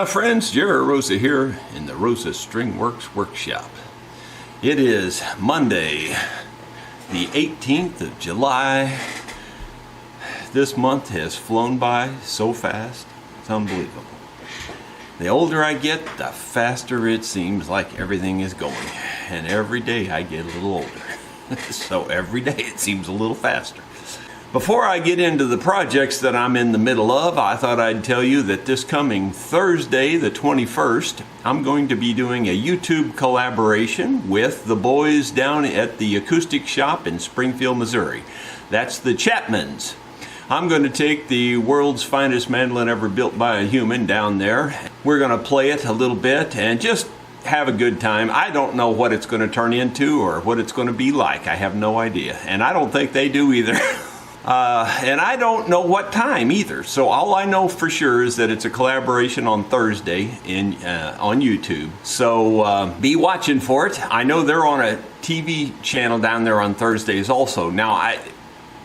friends, Jerry Rosa here in the Rosa String Works workshop. It is Monday, the 18th of July. This month has flown by so fast, it's unbelievable. The older I get, the faster it seems like everything is going. And every day I get a little older. So every day it seems a little faster. Before I get into the projects that I'm in the middle of, I thought I'd tell you that this coming Thursday, the 21st, I'm going to be doing a YouTube collaboration with the boys down at the Acoustic shop in Springfield, Missouri. That's the Chapmans. I'm going to take the world's finest mandolin ever built by a human down there. We're going to play it a little bit and just have a good time. I don't know what it's going to turn into or what it's going to be like. I have no idea. And I don't think they do either. And I don't know what time either. So all I know for sure is that it's a collaboration on Thursday on YouTube. So be watching for it. I know they're on a TV channel down there on Thursdays also. Now,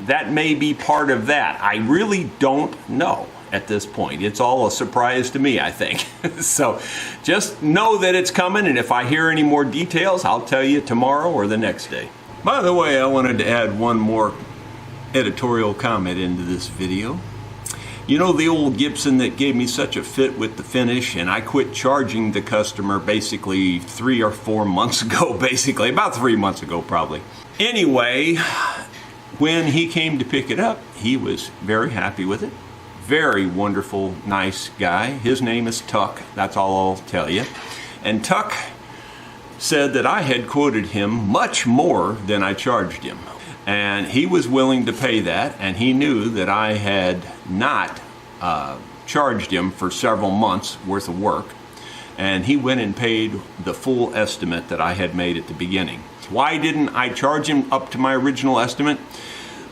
that may be part of that. I really don't know at this point. It's all a surprise to me, I think. So just know that it's coming, and if I hear any more details, I'll tell you tomorrow or the next day. By the way, I wanted to add one more editorial comment into this video. You know the old Gibson that gave me such a fit with the finish, and I quit charging the customer basically 3 or 4 months ago, basically about 3 months ago probably. Anyway, when he came to pick it up, he was very happy with it. Very wonderful, nice guy. His name is Tuck, that's all I'll tell you. And Tuck said that I had quoted him much more than I charged him. And he was willing to pay that, and he knew that I had not charged him for several months worth of work. And he went and paid the full estimate that I had made at the beginning. Why didn't I charge him up to my original estimate?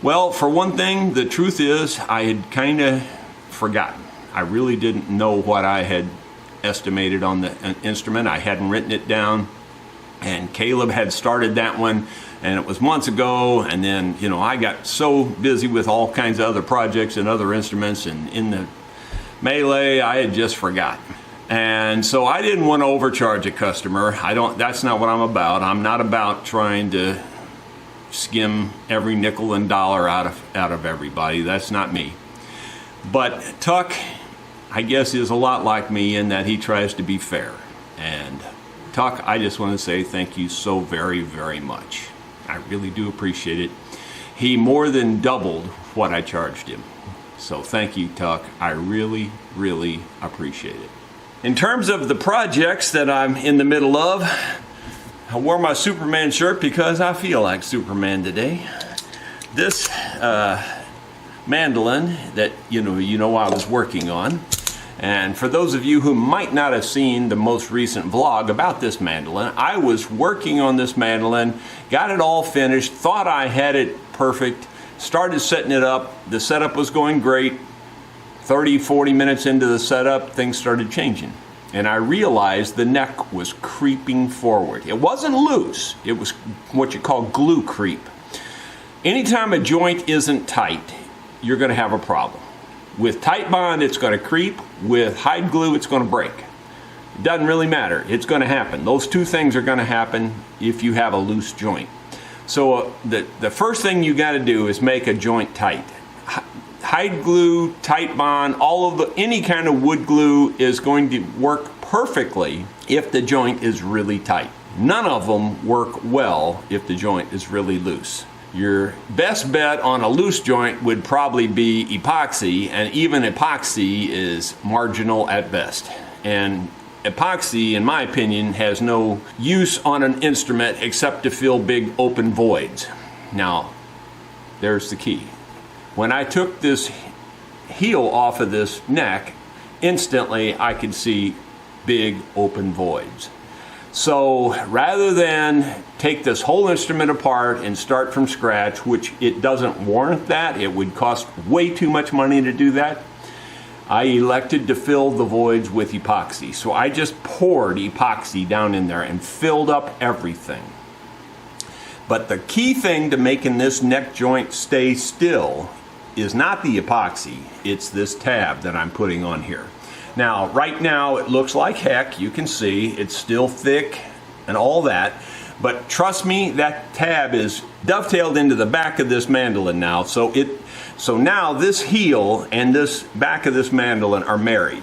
Well, for one thing, the truth is I had kind of forgotten. I really didn't know what I had estimated on the instrument. I hadn't written it down, and Caleb had started that one, and it was months ago, and then, you know, I got so busy with all kinds of other projects and other instruments, and in the melee, I had just forgotten. And so I didn't want to overcharge a customer. That's not what I'm about. I'm not about trying to skim every nickel and dollar out of everybody. That's not me. But Tuck, I guess, is a lot like me in that he tries to be fair. And Tuck, I just want to say thank you so very, very much. I really do appreciate it. He more than doubled what I charged him. So thank you, Tuck. I really, really appreciate it. In terms of the projects that I'm in the middle of, I wore my Superman shirt because I feel like Superman today. This mandolin that you know I was working on, and for those of you who might not have seen the most recent vlog about this mandolin, I was working on this mandolin, got it all finished, thought I had it perfect, started setting it up. The setup was going great. 30-40 minutes into the setup, things started changing. And I realized the neck was creeping forward. It wasn't loose. It was what you call glue creep. Anytime a joint isn't tight, you're going to have a problem. With tight bond, it's going to creep. With hide glue, it's going to break. It doesn't really matter. It's going to happen. Those two things are going to happen if you have a loose joint. So the first thing you got to do is make a joint tight. Hide glue, tight bond, any kind of wood glue is going to work perfectly if the joint is really tight. None of them work well if the joint is really loose. Your best bet on a loose joint would probably be epoxy, and even epoxy is marginal at best. And epoxy, in my opinion, has no use on an instrument except to fill big open voids. Now, there's the key. When I took this heel off of this neck, instantly I could see big open voids. So rather than take this whole instrument apart and start from scratch, which it doesn't warrant that, it would cost way too much money to do that, I elected to fill the voids with epoxy. So I just poured epoxy down in there and filled up everything. But the key thing to making this neck joint stay still is not the epoxy, it's this tab that I'm putting on here. Now, right now it looks like heck. You can see it's still thick and all that. But trust me, that tab is dovetailed into the back of this mandolin now. So now this heel and this back of this mandolin are married.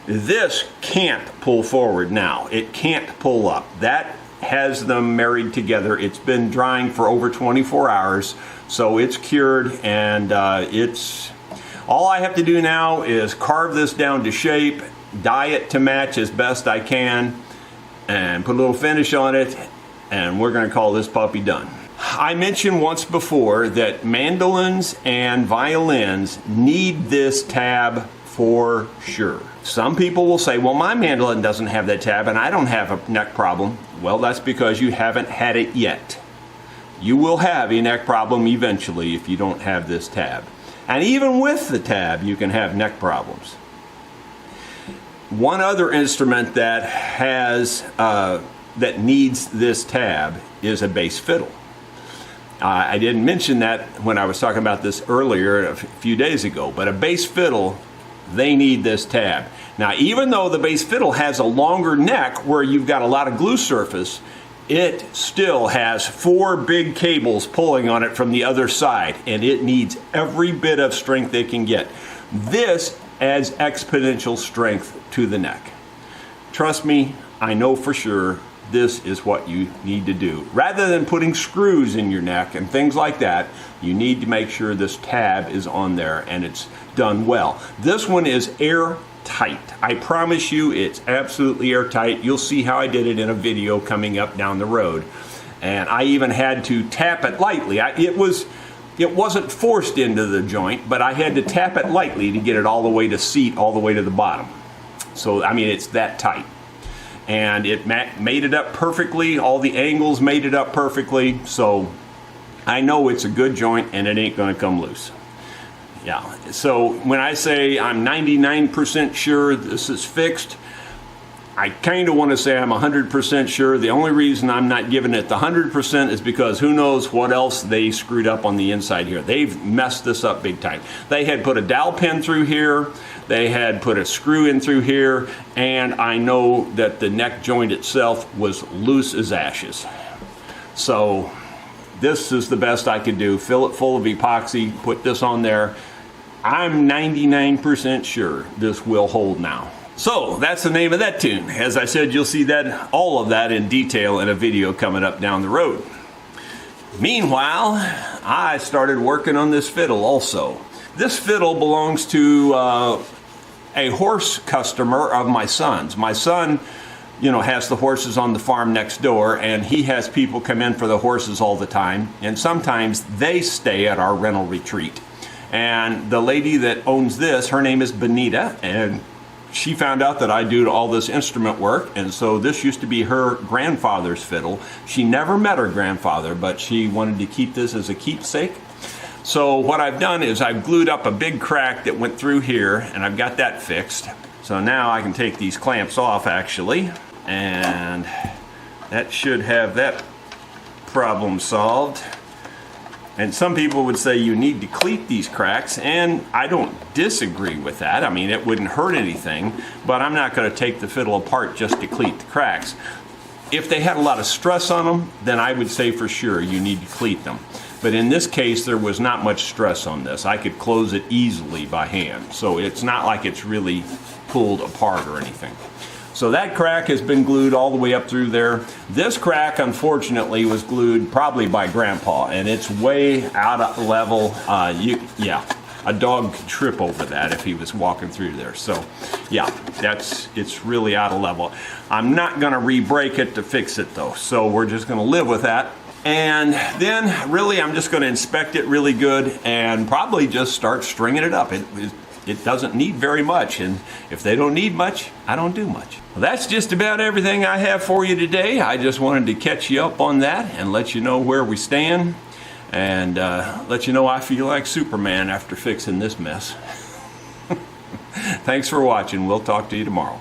This can't pull forward now. It can't pull up. That has them married together. It's been drying for over 24 hours, so it's cured, and all I have to do now is carve this down to shape, dye it to match as best I can, and put a little finish on it, and we're going to call this puppy done. I mentioned once before that mandolins and violins need this tab for sure. Some people will say, well, my mandolin doesn't have that tab and I don't have a neck problem. Well, that's because you haven't had it yet. You will have a neck problem eventually if you don't have this tab. And even with the tab, you can have neck problems. One other instrument that needs this tab is a bass fiddle. I didn't mention that when I was talking about this earlier a few days ago, but a bass fiddle, they need this tab. Now, even though the bass fiddle has a longer neck where you've got a lot of glue surface, it still has 4 big cables pulling on it from the other side, and it needs every bit of strength it can get. This adds exponential strength to the neck. Trust me, I know for sure this is what you need to do. Rather than putting screws in your neck and things like that, you need to make sure this tab is on there and it's done well. This one is airtight. I promise you it's absolutely airtight. You'll see how I did it in a video coming up down the road. And I even had to tap it lightly. It wasn't forced into the joint, but I had to tap it lightly to get it all the way to seat, all the way to the bottom. So, I mean, it's that tight. And it made it up perfectly. All the angles made it up perfectly. So I know it's a good joint and it ain't going to come loose. Yeah. So when I say I'm 99% sure this is fixed, I kind of want to say I'm 100% sure. The only reason I'm not giving it the 100% is because who knows what else they screwed up on the inside here. They've messed this up big time. They had put a dowel pin through here. They had put a screw in through here, and I know that the neck joint itself was loose as ashes. So this is the best I could do. Fill it full of epoxy, put this on there. I'm 99% sure this will hold now. So that's the name of that tune. As I said, you'll see that all of that in detail in a video coming up down the road. Meanwhile, I started working on this fiddle also. This fiddle belongs to a horse customer of my son's. My son, has the horses on the farm next door, and he has people come in for the horses all the time, and sometimes they stay at our rental retreat. And the lady that owns this, her name is Benita, and she found out that I do all this instrument work, and so this used to be her grandfather's fiddle. She never met her grandfather, but she wanted to keep this as a keepsake. So what I've done is I've glued up a big crack that went through here, and I've got that fixed. So now I can take these clamps off actually, and that should have that problem solved. And some people would say you need to cleat these cracks, and I don't disagree with that. I mean, it wouldn't hurt anything, but I'm not going to take the fiddle apart just to cleat the cracks. If they had a lot of stress on them, then I would say for sure you need to cleat them. But in this case, there was not much stress on this. I could close it easily by hand, so it's not like it's really pulled apart or anything. So that crack has been glued all the way up through there. This crack, unfortunately, was glued probably by Grandpa, and it's way out of level. A dog could trip over that if he was walking through there. So, yeah, it's really out of level. I'm not going to re-break it to fix it, though, so we're just going to live with that. And then, really, I'm just going to inspect it really good and probably just start stringing it up. It doesn't need very much, and if they don't need much, I don't do much. Well, that's just about everything I have for you today. I just wanted to catch you up on that and let you know where we stand, and let you know I feel like Superman after fixing this mess. Thanks for watching. We'll talk to you tomorrow.